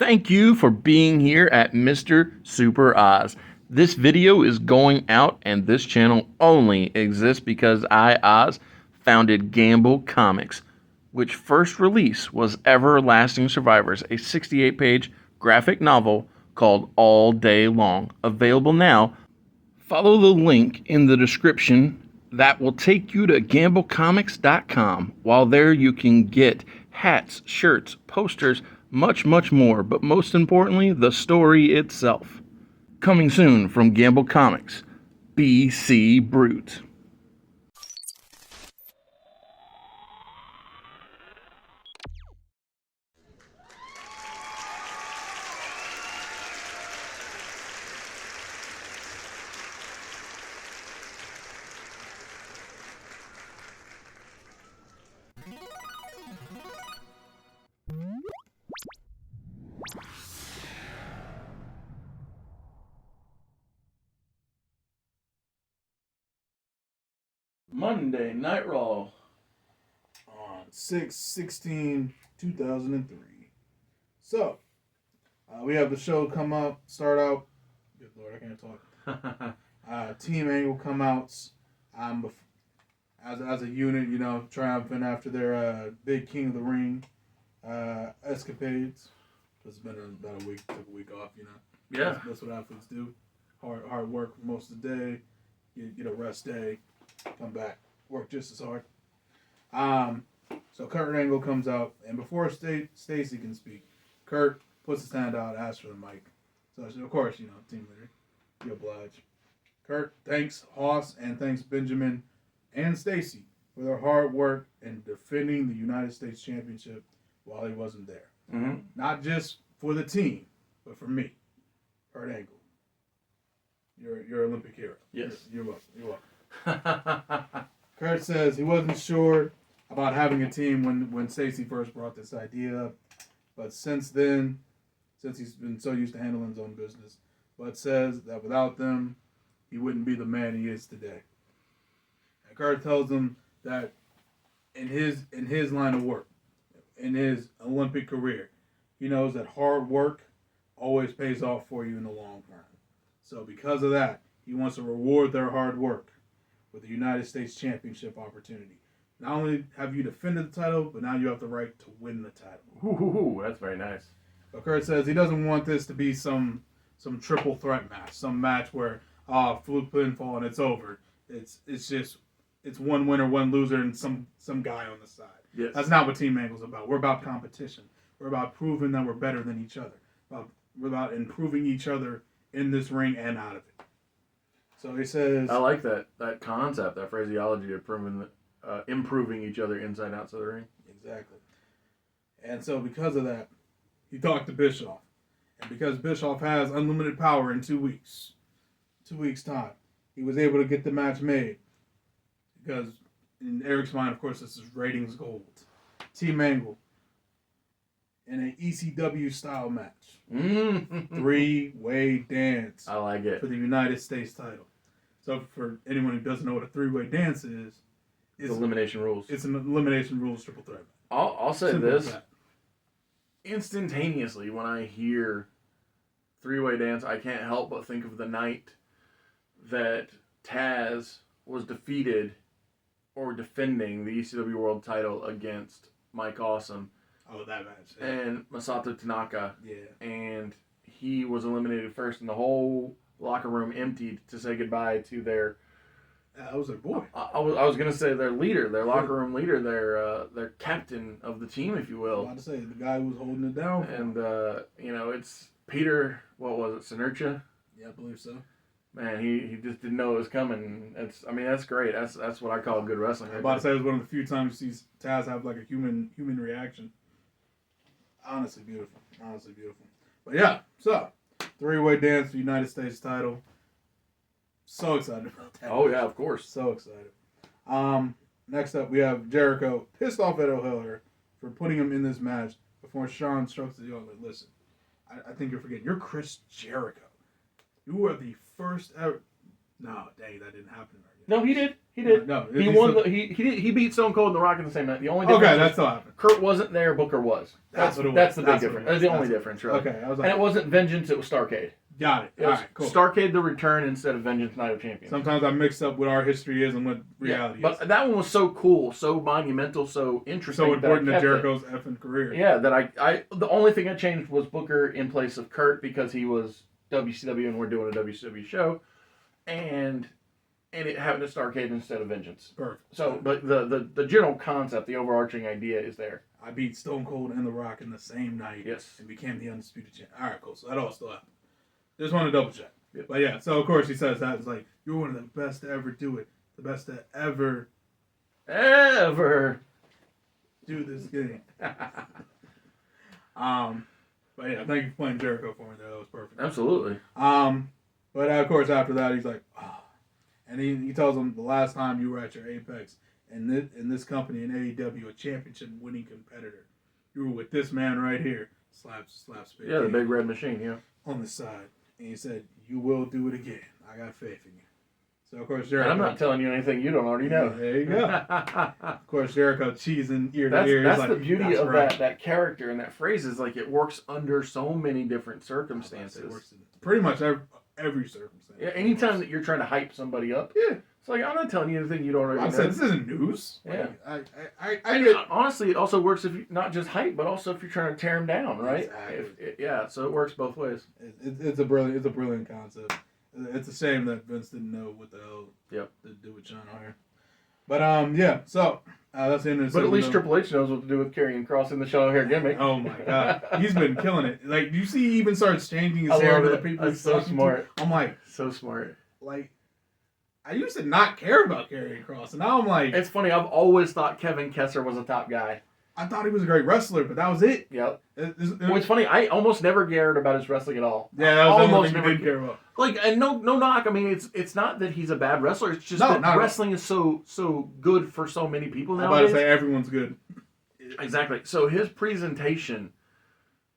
Thank you for being here at Mr. Super Oz. This video is going out, and this channel only exists because I, Oz, founded Gamble Comics, which first release was Everlasting Survivors, a 68-page graphic novel called All Day Long. Available now. Follow the link in the description that will take you to gamblecomics.com. While there, you can get hats, shirts, posters, much more, but most importantly, the story itself. Coming soon from Gamble Comics, BC Brute. Monday Night Raw. On 6/16/2003. So, we have the show start out. Good Lord, I can't talk. Team Angle come out as a unit, triumphant after their big King of the Ring escapades. It's been about a week, took a week off, Yeah. That's what athletes do. Hard work most of the day, get a rest day, come back, work just as hard. So Kurt Angle comes out, and before Stacy can speak, Kurt puts his hand out, asks for the mic. So of course, team leader, you oblige. Kurt thanks Hoss and thanks Benjamin and Stacy for their hard work in defending the United States Championship while he wasn't there. Mm-hmm. Not just for the team, but for me, Kurt Angle. You're an Olympic hero. Yes. You're welcome. Kurt says he wasn't sure about having a team when Stacy first brought this idea up, but since then, since he's been so used to handling his own business, but says that without them, he wouldn't be the man he is today. And Kurt tells him that in his line of work, in his Olympic career, he knows that hard work always pays off for you in the long run. So because of that, he wants to reward their hard work with the United States Championship opportunity. Not only have you defended the title, but now you have the right to win the title. Ooh, that's very nice. But Kurt says he doesn't want this to be some triple threat match, some match where fluke pinfall and it's over. It's one winner, one loser, and some guy on the side. Yes. That's not what Team Angle's about. We're about competition. We're about proving that we're better than each other. We're about improving each other in this ring and out of it. So he says, I like that concept, that phraseology of improving each other inside and outside the ring. Exactly. And so because of that, he talked to Bischoff. And because Bischoff has unlimited power in 2 weeks, 2 weeks' time, he was able to get the match made. Because in Eric's mind, of course, this is ratings gold. Team Angle in an ECW style match. Mm-hmm. 3-way dance. I like it. For the United States title. So for anyone who doesn't know what a 3-way dance is, it's elimination rules. It's an elimination rules triple threat. I'll say Simple this. Instantaneously, when I hear 3-way dance, I can't help but think of the night that Taz was defeated or defending the ECW World title against Mike Awesome. Oh, that match. Yeah. And Masato Tanaka. Yeah. And he was eliminated first, and the whole locker room emptied to say goodbye to their... That was their boy. I was going to say their leader, their locker room leader, their captain of the team, if you will. I was about to say, the guy who was holding it down. And, it's Peter, what was it, Sinertia? Yeah, I believe so. Man, he just didn't know it was coming. That's great. That's what I call good wrestling. I was about to say it was one of the few times you see Taz have like a human reaction. Honestly beautiful. But yeah, so 3-way dance for the United States title. So excited about that. Oh, yeah, of course. So excited. Next up, we have Jericho pissed off at O'Hiller for putting him in this match before Shawn strokes the like, listen, I think you're forgetting. You're Chris Jericho. You were the first ever. No, dang, that didn't happen. No, he did. He did. No, He won. He beat Stone Cold and The Rock in the same night. The only difference Okay, that's all happened. Kurt wasn't there. Booker was. That's what it was. That's the big That's what it difference. was. That's the only That's difference, really. Okay, I was And like, it wasn't Vengeance. It was Starcade. got it. It All was right, cool. Starcade: The Return instead of Vengeance: Night of Champions. Sometimes I mix up what our history is and what reality is. But that one was so cool, so monumental, so interesting. So important that I to kept it. Jericho's effing career. Yeah, that I the only thing I changed was Booker in place of Kurt because he was WCW and we're doing a WCW show, and it happened to Starcade instead of Vengeance. Perfect. So, but the general concept, the overarching idea is there. I beat Stone Cold and The Rock in the same night. Yes. And became the undisputed champ. All right, cool. So that all still happened. Just want to double check. Yep. But yeah, so of course he says that. It's like, you're one of the best to ever do it. The best to ever do this game. But yeah, thank you for playing Jericho for me. That was perfect. Absolutely. But of course after that he's like, oh. And he tells him the last time you were at your apex in this company in AEW, a championship winning competitor, you were with this man right here. Slaps Big Yeah, the King big red machine. Yeah. on the side, and he said, "You will do it again. I got faith in you." So of course Jericho. And I'm not telling you anything you don't already know. There you go. Of course Jericho cheesing ear to That's ear. He's the like, beauty "That's of right." that character and that phrase is like it works under so many different It circumstances. works in pretty much every circumstance. Yeah, anytime that you're trying to hype somebody up, Yeah. it's like I'm not telling you anything you don't already I know. said this isn't news. Yeah. Like, I And get. honestly, it also works if you not just hype, but also if you're trying to tear them down, right? Exactly. Yeah, so it works both ways. It's a brilliant concept. It's a shame that Vince didn't know what the hell to do with Sean O'Haire. But yeah, so that's the end of the But at least segment. Triple H knows what to do with Karrion Kross in the Sean O'Haire gimmick. Oh my god, he's been killing it. Like, you see, he even starts changing his I hair love to the it. people. That's he's so talking to. smart. I'm like, So smart. I used to not care about Karrion Kross, and now I'm like, It's funny. I've always thought Kevin Kessler was a top guy. I thought he was a great wrestler, but that was it. Yep. It Well, it's funny. I almost never cared about his wrestling at all. yeah, that was the only almost thing I never didn't care about. Like, and no knock. I mean, it's not that he's a bad wrestler. It's just No, that not at all. wrestling is so good for so many people I'm about nowadays. to say everyone's good. Exactly. So his presentation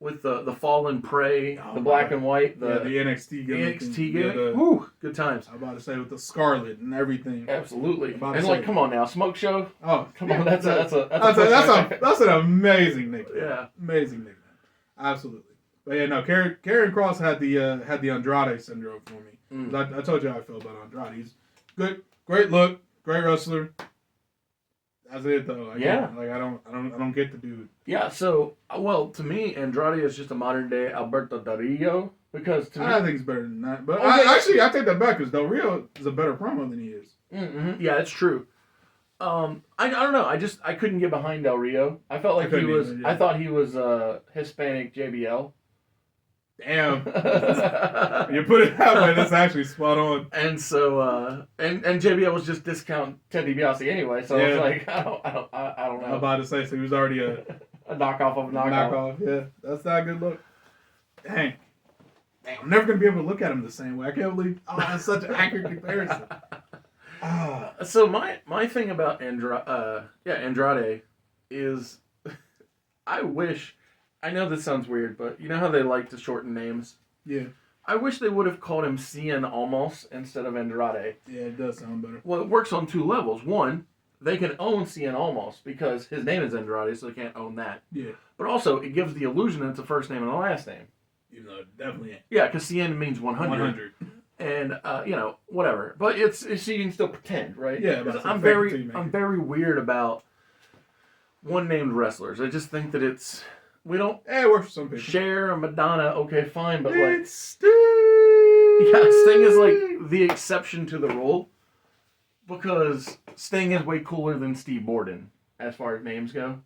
with the fallen prey, Oh, the my black God. and white, The the NXT gimmick. NXT and, gimmick. yeah, Woo, good times. I'm about to say with the Scarlet and everything. Absolutely. About to And say- like, come on now, Smoke Show. Oh, Come on, that's an amazing nickname. Yeah. Amazing nickname. Absolutely. But yeah, no, Karrion Kross had the Andrade syndrome for me. 'Cause I told you how I feel about Andrade. He's good, great look, great wrestler. That's it though. I don't get the dude. Yeah. So, well, to me, Andrade is just a modern day Alberto Del Rio because to me, I think he's better than that. But Okay. I take that back because Del Rio is a better promo than he is. yeah, it's true. I don't know. I couldn't get behind Del Rio. I felt like he couldn't was. either, yeah. I thought he was Hispanic JBL. Damn. You put it that way, that's actually spot on. And so, and JBL was just discount Ted DiBiase anyway. So I was Yeah. like, I don't I'm know. about to say, so he was already a A knockoff of a knockoff. knockoff. Yeah, that's not a good look. Dang, I'm never gonna be able to look at him the same way. I can't believe that's such an accurate comparison. Ah, So my thing about Andrade is, I wish. I know this sounds weird, but you know how they like to shorten names. yeah, I wish they would have called him Cien Almos instead of Andrade. yeah, it does sound better. Well, it works on two levels. One, they can own Cien Almos because his name is Andrade, so they can't own that. Yeah, But also, it gives the illusion that it's a first name and a last name. even though it definitely ain't. Yeah, because Cien means 100. 100. And whatever. But it's so you can still pretend, right? Yeah, 'Cause but I'm it's fake it till you make I'm it. very weird about one-named wrestlers. I just think that we don't It works for some people. share a Madonna. Okay, fine, but like, It's Sting. yeah, Sting is like the exception to the rule because Sting is way cooler than Steve Borden as far as names go.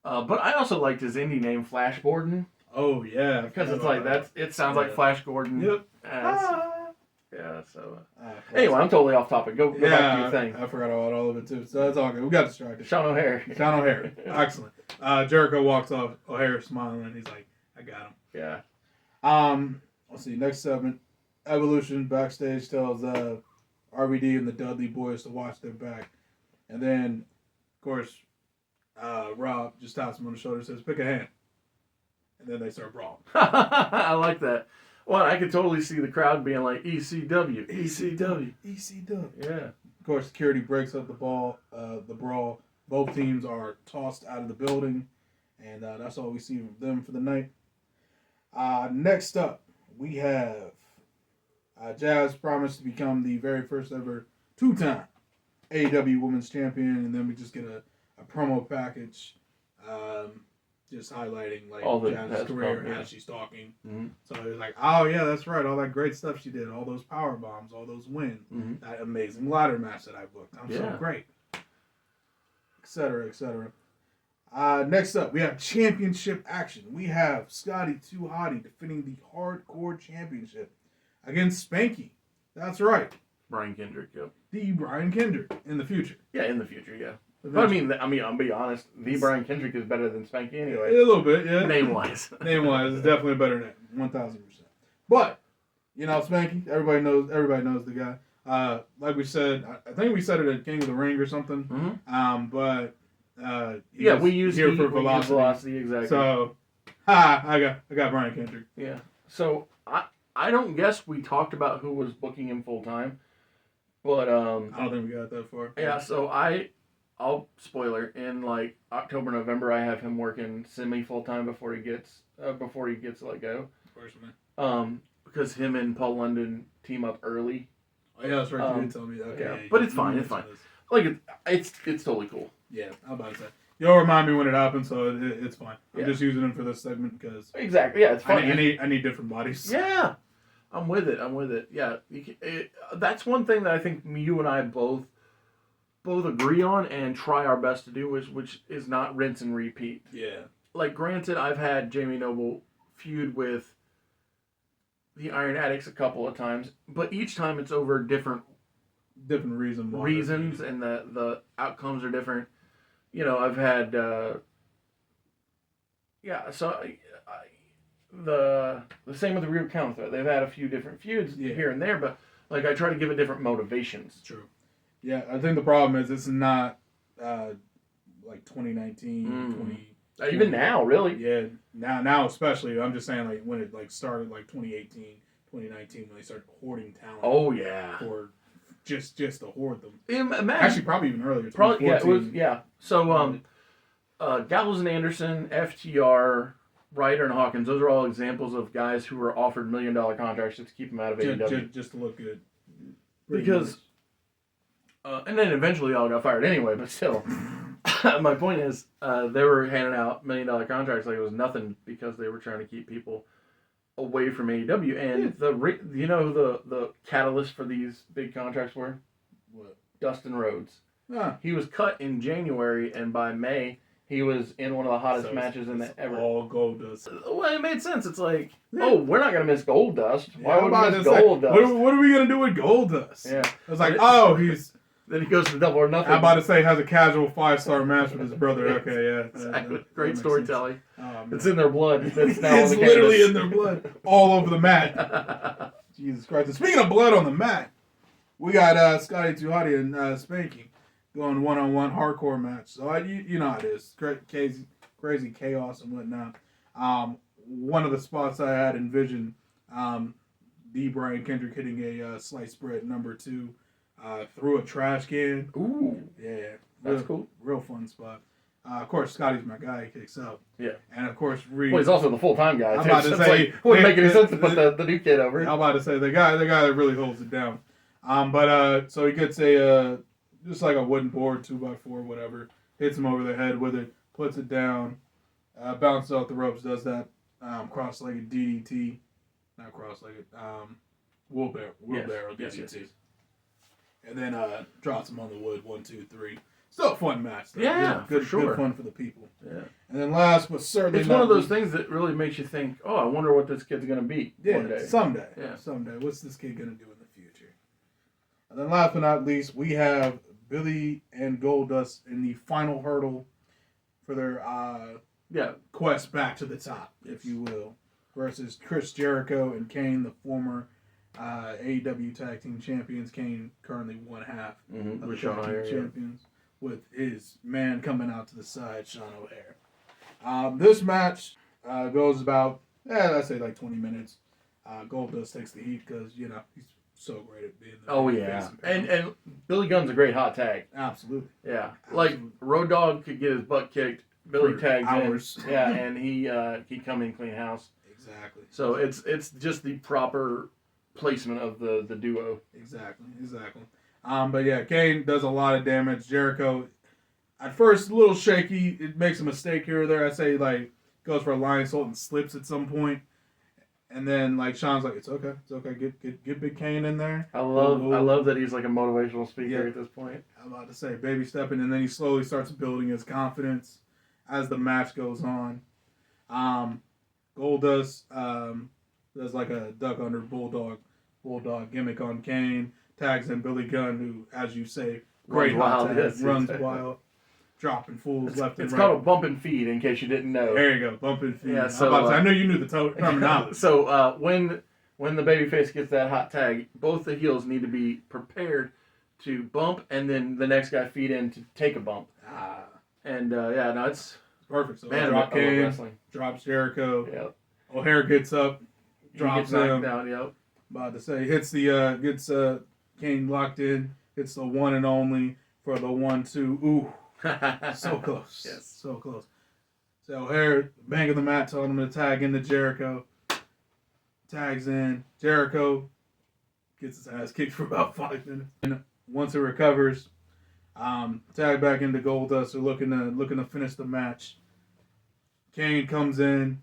But I also liked his indie name, Flash Borden, Oh yeah, because it's like it sounds like Yeah. Flash Gordon. Yep. Yeah. So. Ah, Anyway, I'm totally off topic. Go back to yeah, your thing. I forgot about all of it too. So that's all good. We got distracted. Sean O'Haire. Sean O'Haire, excellent. Jericho walks off. O'Haire smiling, and he's like, "I got him." Yeah. Let's see. Next segment, Evolution backstage tells RVD and the Dudley Boys to watch their back, and then, of course, Rob just taps him on the shoulder and says, "Pick a hand," and then they start brawling. I like that. Well, I could totally see the crowd being like ECW, ECW, ECW. Yeah. Of course, security breaks up the brawl. Both teams are tossed out of the building, and that's all we see of them for the night. Next up, we have Jazz promised to become the very first ever two-time AEW Women's Champion, and then we just get a promo package, just highlighting like All the Jazz's career yeah. as she's talking. Mm-hmm. So it was like, oh yeah, that's right, all that great stuff she did, all those power bombs, all those wins, that amazing ladder match that I booked. I'm so great, etc., etc. Next up, we have championship action. We have Scotty 2 Hotty defending the Hardcore Championship against Spanky. That's right. Brian Kendrick, yep. The Brian Kendrick in the future. Yeah, in the future, yeah. But I mean, I'll be honest. The Brian Kendrick is better than Spanky anyway. A little bit, yeah. Name-wise. Name-wise, it's definitely a better name, 1,000%. But Spanky, everybody knows the guy. Like we said, I think we said it at King of the Ring or something. Mm-hmm. But we use here for velocity, exactly. So, I got Brian Kendrick. Yeah. So I don't guess we talked about who was booking him full time, but I don't think we got that far. Yeah. So I'll spoiler in like October, November. I have him working semi full time before he gets let go. Personally. Because him and Paul London team up early. Oh yeah, that's right. You did tell me that. Okay. Yeah, but it's fine. It's fine. Like it's totally cool. Yeah, I'm about to say. You'll remind me when it happens, so it's fine. I'm just using them for this segment because exactly. Yeah, it's fine. I need different bodies. Yeah, I'm with it. Yeah, that's one thing that I think you and I both agree on and try our best to do, which is not rinse and repeat. Yeah. Like, granted, I've had Jamie Noble feud with the Iron Addicts a couple of times, but each time it's over different reasons, and the outcomes are different. I've had the same with the Real Counter. They've had a few different feuds here and there, but like I try to give it different motivations. True. Yeah, I think the problem is it's not like 2019, 20. Even now, really. Yeah, now especially. I'm just saying, like when it started, like 2018, 2019, when they started hoarding talent. Oh yeah. For just to hoard them. Imagine. Actually, probably even earlier. Probably yeah. It was yeah. So Gallows and Anderson, FTR, Ryder and Hawkins. Those are all examples of guys who were offered $1 million contracts just to keep them out of AEW. Just to look good. Because. And then eventually all got fired anyway, but still. My point is, they were handing out $1 million contracts like it was nothing because they were trying to keep people away from AEW. And the catalyst for these big contracts were? What? Dustin Rhodes. He was cut in January, and by May, he was in one of the hottest matches in the ever. All Goldust. Well, it made sense. It's like, we're not going to miss Goldust. Why would we miss Goldust? What are we going to do with Goldust? Yeah. I was like, he's... Then he goes to Double or Nothing. I'm about to say has a casual 5-star match with his brother. Okay, yeah. Exactly. Great storytelling. It's in their blood. It's literally in their blood. All over the mat. Jesus Christ. And speaking of blood on the mat, we got Scotty 2 Hotty and Spanky going one-on-one hardcore match. So you know how it is. Crazy chaos and whatnot. One of the spots I had envisioned, the Brian Kendrick hitting a sliced bread number 2. Through a trash can. Ooh. Yeah. That's cool. Real fun spot. Of course, Scotty's my guy. He kicks out. Yeah. And of course, Reed. Well, he's also the full-time guy, too. I'm about to say, like, wouldn't make any sense to put the new kid over. I'm about to say, the guy that really holds it down. So he gets just like a wooden board, 2x4, whatever. Hits him over the head with it. Puts it down. Bounces off the ropes. Does that cross-legged DDT. Not cross-legged. Wheelbarrow DDT. Yes. And then drops him on the wood, 1, 2, 3. Still a fun match, though. Yeah, good, for sure. Good fun for the people. Yeah. And then last but certainly it's one of those things that really makes you think, I wonder what this kid's going to be one day. Someday. Yeah. Someday. What's this kid going to do in the future? And then last but not least, we have Billy and Goldust in the final hurdle for their quest back to the top, if you will, versus Chris Jericho and Kane, the former AEW Tag Team Champions. Kane currently one half of the Tag Team Champions, with his man coming out to the side, Sean O'Haire. This match goes about, let's say like 20 minutes. Goldust takes the heat because he's so great at being the Oh face yeah, and and Billy Gunn's a great hot tag. absolutely. Yeah, Absolutely. like Road Dogg could get his butt kicked. Billy For tags hours. in, yeah, and he come in clean house. Exactly. So it's just the proper placement of the duo. Exactly. But yeah, Kane does a lot of damage. Jericho, at first, a little shaky. It makes a mistake here or there. I say like goes for a lion salt and slips at some point. And then like Sean's like, it's okay. Get Big Kane in there. I love that he's like a motivational speaker at this point. I'm about to say baby stepping, and then he slowly starts building his confidence as the match goes on. Goldust does like a duck under bulldog gimmick on Kane. Tags in Billy Gunn, who, as you say, great hot tag, runs wild, dropping fools left and it's right. called a bump and feed, in case you didn't know. There you go, bump and feed. Yeah, so I know you knew the terminology. So when the babyface gets that hot tag, both the heels need to be prepared to bump, and then the next guy feed in to take a bump. And it's perfect. So man, drop I love Kane, wrestling. drops Jericho. Yep. O'Haire gets up, He drops gets knocked him. down. Yep. About to say gets Kane locked in. Hits the one and only for the 1-2. Ooh, so close. Yes. So close. So O'Haire banging the mat, telling him to tag into Jericho. Tags in. Jericho gets his ass kicked for about 5 minutes. And once it recovers, tag back into Goldust. They're looking to finish the match. Kane comes in,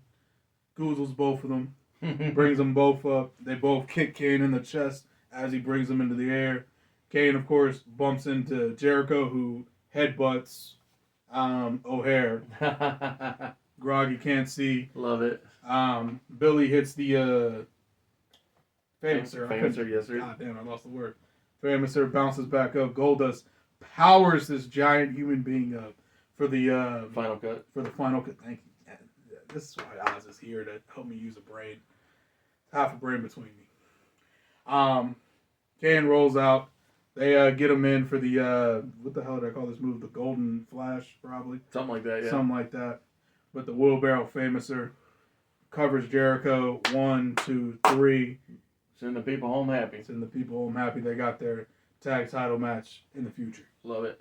goozles both of them, brings them both up. They both kick Kane in the chest as he brings them into the air. Kane, of course, bumps into Jericho, who headbutts O'Haire. Groggy can't see. Love it. Billy hits the Famouser. Famouser, yes sir. God damn, I lost the word. Famouser bounces back up. Goldust powers this giant human being up for the Final cut. For the final cut. Thank you. This is why Oz is here to help me use a brain. Half a brain between me. Kane rolls out. They get him in for the what the hell did I call this move? The Golden Flash, probably. Something like that, yeah. Something like that. But the wheelbarrow Famouser covers Jericho. 1, 2, 3. Send the people home happy. Send the people home happy. They got their tag title match in the future. Love it.